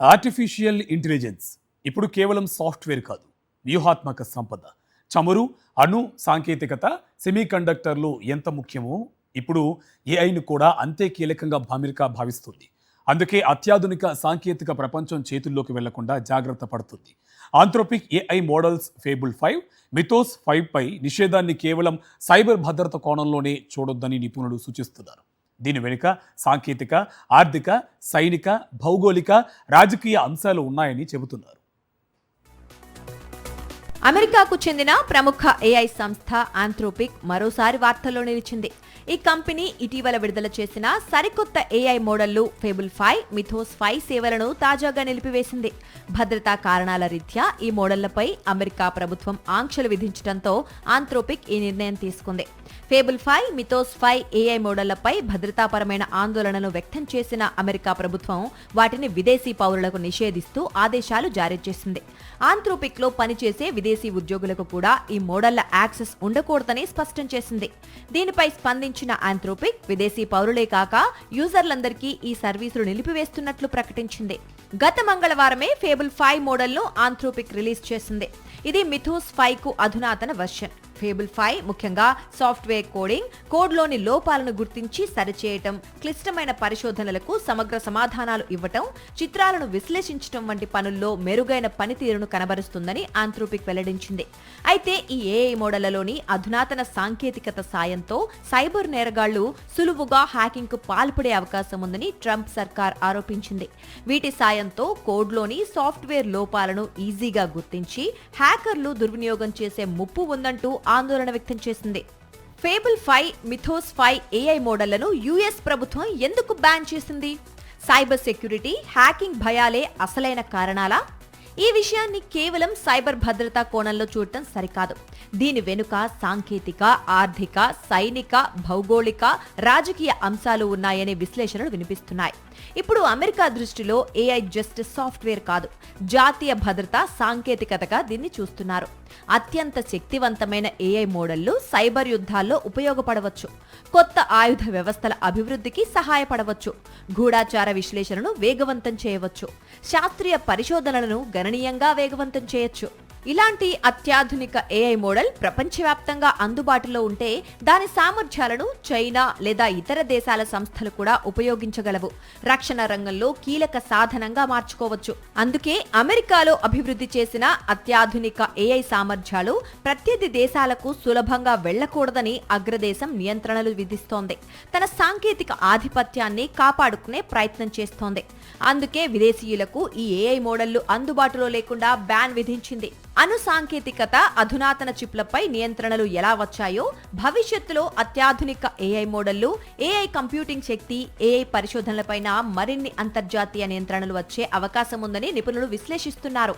Artificial intelligence ఇప్పుడు కేవలం software కాదు, వ్యూహాత్మక సంపద. చమురు, అణు సాంకేతికత, సెమీకండక్టర్లు ఎంత ముఖ్యమో ఇప్పుడు ఏఐను కూడా అంతే కీలకంగా అమెరికా భావిస్తుంది. అందుకే అత్యాధునిక సాంకేతిక ప్రపంచం చేతుల్లోకి వెళ్లకుండా జాగ్రత్త పడుతుంది. Anthropic AI models fable 5, mythos 5 పై నిషేధాన్ని కేవలం సైబర్ భద్రత కోణంలోనే చూడొద్దని నిపుణులు సూచిస్తున్నారు. దీని వెనుక సాంకేతిక, ఆర్థిక, సైనిక, భౌగోళిక, రాజకీయ అంశాలు ఉన్నాయని చెబుతున్నారు. అమెరికాకు చెందిన ప్రముఖ ఏఐ సంస్థ ఆంథ్రోపిక్ మరోసారి వార్తల్లో నిలిచింది. ఈ కంపెనీ ఇటీవల విడుదల చేసిన సరికొత్త ఏఐ మోడళ్లు ఫేబుల్ 5, మిథోస్ 5 సేవలను తాజాగా నిలిపివేసింది. భద్రతా కారణాల రీత్యా ఈ మోడళ్లపై అమెరికా ప్రభుత్వం ఆంక్షలు విధించడంతో ఆంథ్రోపిక్ ఈ నిర్ణయం తీసుకుంది. ఫేబుల్ 5, మిథోస్ 5 ఏఐ మోడళ్లపై భద్రతాపరమైన ఆందోళనను వ్యక్తం చేసిన అమెరికా ప్రభుత్వం వాటిని విదేశీ పౌరులకు నిషేధిస్తూ ఆదేశాలు జారీ చేసింది. ఆంథ్రోపిక్ లో పనిచేసే విదేశీ ఉద్యోగులకు కూడా ఈ మోడళ్ల యాక్సెస్ ఉండకూడదని స్పష్టం చేసింది. దీనిపై స్పందించిన ఆంథ్రోపిక్ విదేశీ పౌరులే కాక యూజర్లందరికీ ఈ సర్వీసులు నిలిపివేస్తున్నట్లు ప్రకటించింది. గత మంగళవారమే ఫేబుల్ 5 మోడల్ను ఆంథ్రోపిక్ రిలీజ్ చేసింది. ఇది మిథోస్ 5 కు అధునాతన వర్షన్. ఫేబుల్ 5 ముఖ్యంగా సాఫ్ట్వేర్ కోడ్లోని లోపాలను గుర్తించి సరిచేయటం, క్లిష్టమైన పరిశోధనలకు సమగ్ర సమాధానాలు ఇవ్వటం, చిత్రాలను విశ్లేషించటం వంటి పనుల్లో మెరుగైన పనితీరును కనబరుస్తుందని ఆంథ్రోపిక్ వెల్లడించింది. అయితే ఈ ఏఐ మోడళ్లలోని అధునాతన సాంకేతికత సాయంతో సైబర్ నేరగాళ్లు సులువుగా హ్యాకింగ్ కు పాల్పడే అవకాశం ఉందని ట్రంప్ సర్కార్ ఆరోపించింది. వీటి సాయంతో కోడ్లోని సాఫ్ట్వేర్ లోపాలను ఈజీగా గుర్తించి హ్యాకర్లు దుర్వినియోగం చేసే ముప్పు ఉందంటూ ఆందోళన వ్యక్తం చేసింది. ఫేబుల్ 5, మిథోస్ 5 ఏఐ మోడళ్లను యుఎస్ ప్రభుత్వం ఎందుకు బ్యాన్ చేసింది? సైబర్ సెక్యూరిటీ, హ్యాకింగ్ భయాలే అసలైన కారణాలా? ఈ విషయాన్ని కేవలం సైబర్ భద్రతా కోణంలో చూడటం సరికాదు. దీని వెనుక సాంకేతిక, ఆర్థిక, సైనిక, భౌగోళిక, రాజకీయ అంశాలు ఉన్నాయనే విశ్లేషణలు వినిపిస్తున్నాయి. ఇప్పుడు అమెరికా దృష్టిలో ఏఐ జస్ట్ సాఫ్ట్వేర్ కాదు, జాతీయ భద్రతా సాంకేతికతగా దీన్ని చూస్తున్నారు. అత్యంత శక్తివంతమైన ఏఐ మోడళ్లు సైబర్ యుద్ధాల్లో ఉపయోగపడవచ్చు, కొత్త ఆయుధ వ్యవస్థల అభివృద్ధికి సహాయపడవచ్చు, గూఢాచార విశ్లేషణను వేగవంతం చేయవచ్చు, శాస్త్రీయ పరిశోధనలను గణనీయంగా వేగవంతం చేయొచ్చు. ఇలాంటి అత్యాధునిక ఏఐ మోడల్ ప్రపంచవ్యాప్తంగా అందుబాటులో ఉంటే దాని సామర్థ్యాలను చైనా లేదా ఇతర దేశాల సంస్థలు కూడా ఉపయోగించగలవు, రక్షణ రంగంలో కీలక సాధనంగా మార్చుకోవచ్చు. అందుకే అమెరికాలో అభివృద్ధి చేసిన అత్యాధునిక ఏఐ సామర్థ్యాలు ప్రత్యర్థి దేశాలకు సులభంగా వెళ్లకూడదని అగ్రదేశం నియంత్రణలు విధిస్తోంది. తన సాంకేతిక ఆధిపత్యాన్ని కాపాడుకునే ప్రయత్నం చేస్తోంది. అందుకే విదేశీయులకు ఈ ఏఐ మోడళ్లు అందుబాటులో లేకుండా బ్యాన్ విధించింది. అణు సాంకేతికత, అధునాతన చిప్లపై నియంత్రణలు ఎలా వచ్చాయో భవిష్యత్తులో అత్యాధునిక ఏఐ మోడళ్లు, ఏఐ కంప్యూటింగ్ శక్తి, ఏఐ పరిశోధనలపైన మరిన్ని అంతర్జాతీయ నియంత్రణలు వచ్చే అవకాశం ఉందని నిపుణులు విశ్లేషిస్తున్నారు.